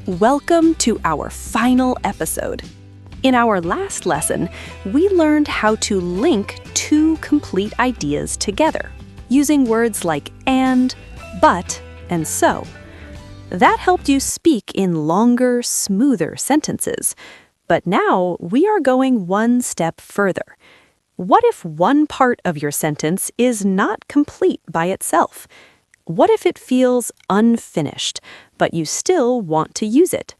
Welcome to our final episode. In our last lesson, we learned how to link two complete ideas together, using words like and, but, and so. That helped you speak in longer, smoother sentences. But now we are going one step further. What if one part of your sentence is not complete by itself? What if it feels unfinished, but you still want to use it?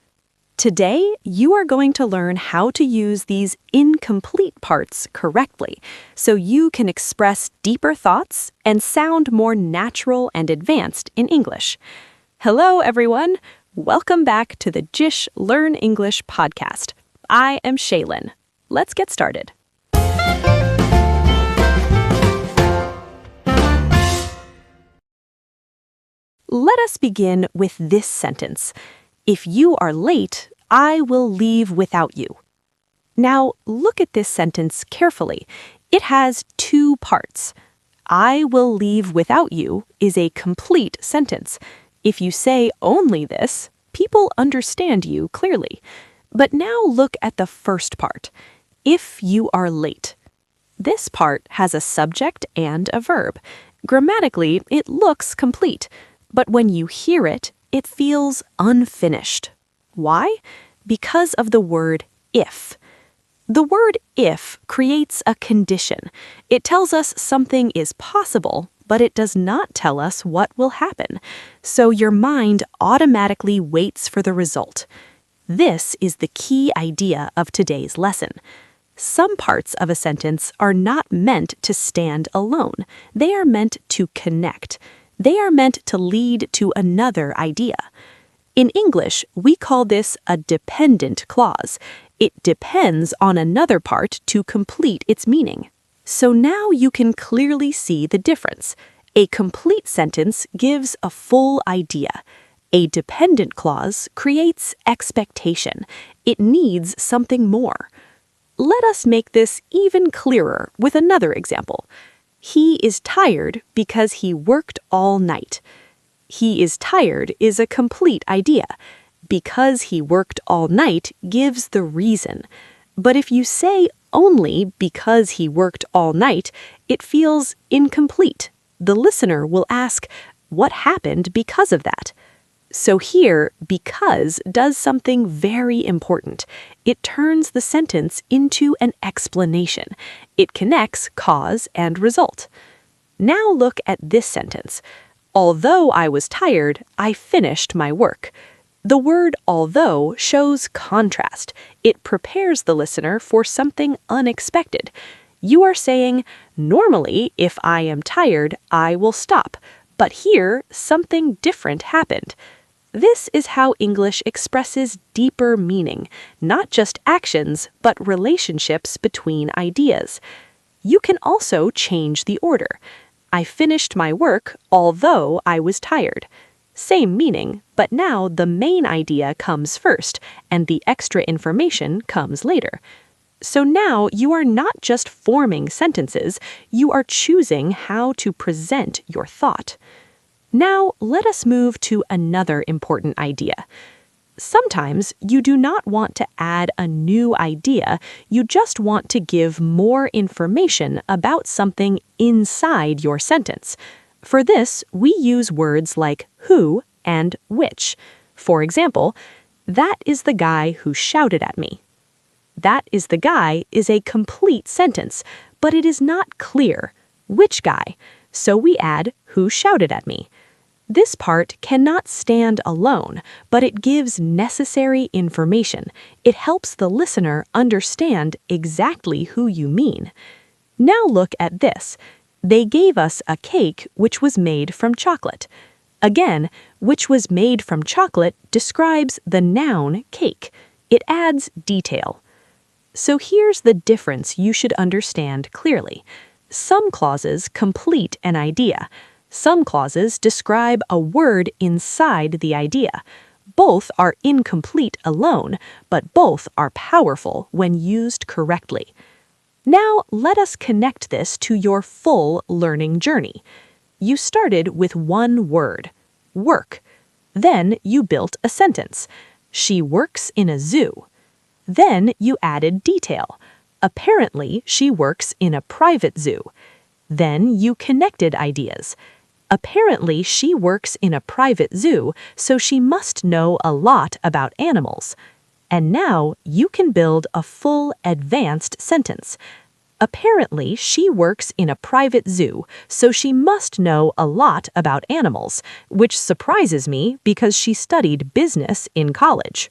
Today, you are going to learn how to use these incomplete parts correctly, so you can express deeper thoughts and sound more natural and advanced in English. Hello, everyone. Welcome back to the JISH Learn English Podcast. I am Shaylin. Let's get started. Let us begin with this sentence. If you are late, I will leave without you. Now, look at this sentence carefully. It has two parts. I will leave without you is a complete sentence. If you say only this, people understand you clearly. But now look at the first part. If you are late. This part has a subject and a verb. Grammatically, it looks complete. But when you hear it, it feels unfinished. Why? Because of the word if. The word if creates a condition. It tells us something is possible, but it does not tell us what will happen. So your mind automatically waits for the result. This is the key idea of today's lesson. Some parts of a sentence are not meant to stand alone. They are meant to connect. They are meant to lead to another idea. In English, we call this a dependent clause. It depends on another part to complete its meaning. So now you can clearly see the difference. A complete sentence gives a full idea. A dependent clause creates expectation. It needs something more. Let us make this even clearer with another example. He is tired because he worked all night. He is tired is a complete idea. Because he worked all night gives the reason. But if you say only because he worked all night, it feels incomplete. The listener will ask, what happened because of that? So here, because does something very important. It turns the sentence into an explanation. It connects cause and result. Now look at this sentence. Although I was tired, I finished my work. The word although shows contrast. It prepares the listener for something unexpected. You are saying, normally, if I am tired, I will stop. But here, something different happened. This is how English expresses deeper meaning, not just actions, but relationships between ideas. You can also change the order. I finished my work, although I was tired. Same meaning, but now the main idea comes first, and the extra information comes later. So now you are not just forming sentences, you are choosing how to present your thought. Now, let us move to another important idea. Sometimes you do not want to add a new idea, you just want to give more information about something inside your sentence. For this, we use words like who and which. For example, that is the guy who shouted at me. That is the guy is a complete sentence, but it is not clear. Which guy? So we add who shouted at me. This part cannot stand alone, but it gives necessary information. It helps the listener understand exactly who you mean. Now look at this. They gave us a cake which was made from chocolate. Again, which was made from chocolate describes the noun cake. It adds detail. So here's the difference you should understand clearly. Some clauses complete an idea. Some clauses describe a word inside the idea. Both are incomplete alone, but both are powerful when used correctly. Now, let us connect this to your full learning journey. You started with one word, work. Then you built a sentence. She works in a zoo. Then you added detail. Apparently, she works in a private zoo. Then you connected ideas. Apparently, she works in a private zoo, so she must know a lot about animals. And now you can build a full, advanced sentence. Apparently, she works in a private zoo, so she must know a lot about animals, which surprises me because she studied business in college.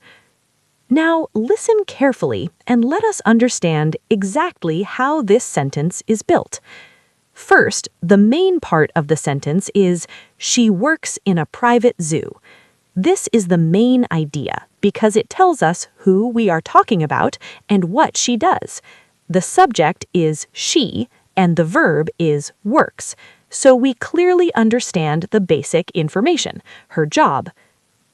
Now, listen carefully and let us understand exactly how this sentence is built. First, the main part of the sentence is, she works in a private zoo. This is the main idea because it tells us who we are talking about and what she does. The subject is she and the verb is works, so we clearly understand the basic information, her job.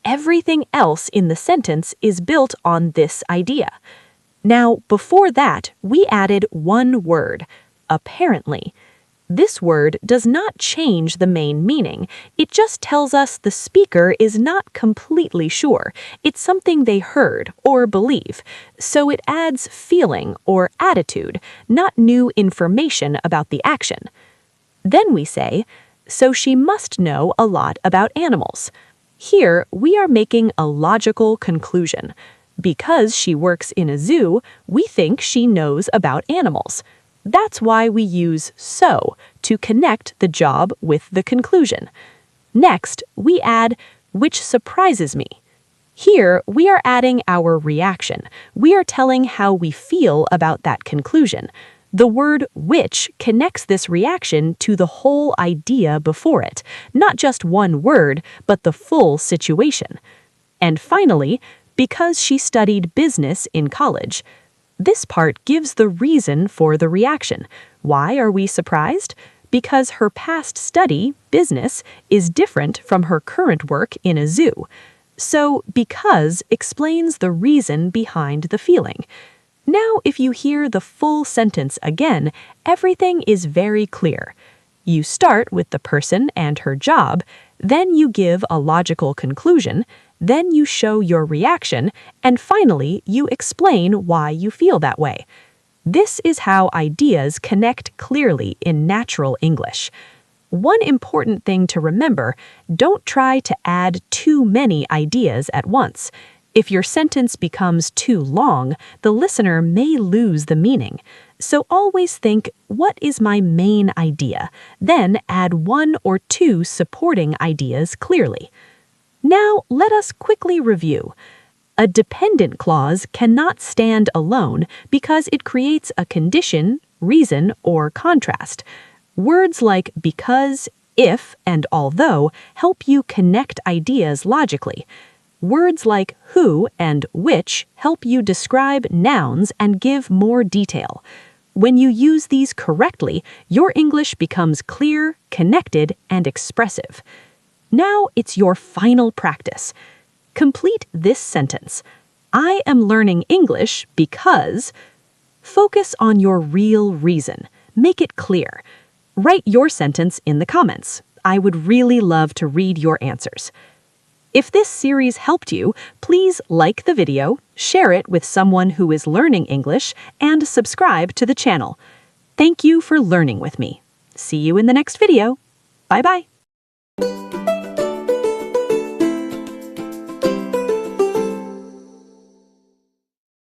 Everything else in the sentence is built on this idea. Now, before that, we added one word, apparently. This word does not change the main meaning. It just tells us the speaker is not completely sure. It's something they heard or believe. So it adds feeling or attitude, not new information about the action. Then we say, so she must know a lot about animals. Here, we are making a logical conclusion. Because she works in a zoo, we think she knows about animals. That's why we use so to connect the job with the conclusion. Next, we add, which surprises me. Here, we are adding our reaction. We are telling how we feel about that conclusion. The word which connects this reaction to the whole idea before it, not just one word, but the full situation. And finally, because she studied business in college. This part gives the reason for the reaction. Why are we surprised? Because her past study, business, is different from her current work in a zoo. So, because explains the reason behind the feeling. Now, if you hear the full sentence again, everything is very clear. You start with the person and her job, then you give a logical conclusion, then you show your reaction, and finally, you explain why you feel that way. This is how ideas connect clearly in natural English. One important thing to remember, don't try to add too many ideas at once. If your sentence becomes too long, the listener may lose the meaning. So always think, what is my main idea? Then add one or two supporting ideas clearly. Now, let us quickly review. A dependent clause cannot stand alone because it creates a condition, reason, or contrast. Words like because, if, and although help you connect ideas logically. Words like who and which help you describe nouns and give more detail. When you use these correctly, your English becomes clear, connected, and expressive. Now it's your final practice. Complete this sentence. I am learning English because... Focus on your real reason. Make it clear. Write your sentence in the comments. I would really love to read your answers. If this series helped you, please like the video, share it with someone who is learning English, and subscribe to the channel. Thank you for learning with me. See you in the next video. Bye-bye.